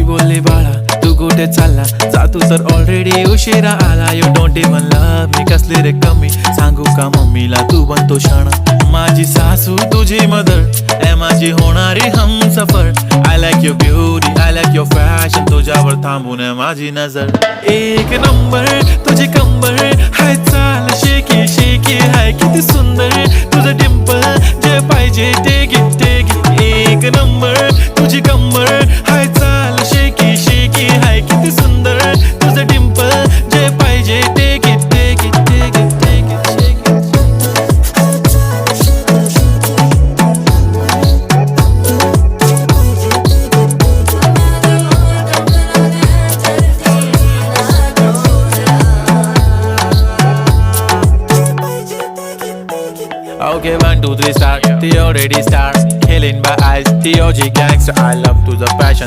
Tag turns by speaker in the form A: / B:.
A: बोलली बाळा तू कुठे चालला जा तू तर ऑलरेडी उशिरा आला. यू डोंट इवन लव्ह मी कसली रे कमी सांगू का मम्मीला तू बनतो क्षण. माझी सासू तुझी मदर ए माझी होणारी Humsafar. I like your beauty I like your fashion तुझ्यावर थांबून माझी नजर. एक नंबर तुझी कंबर हाय चाल शेकी शेकी हाय किती सुंदर तुझं डिंपल जे पाहिजे ते गिफ्ट एक नंबर तुझी कंबर हाय चाल शेकी शेकी हाय किती सुंदर तुझं डिंपल जे पाहिजे ते gift Okay, 1, 2, 3 start. The already start. Killing my eyes. The OG gangster. I love to the passion.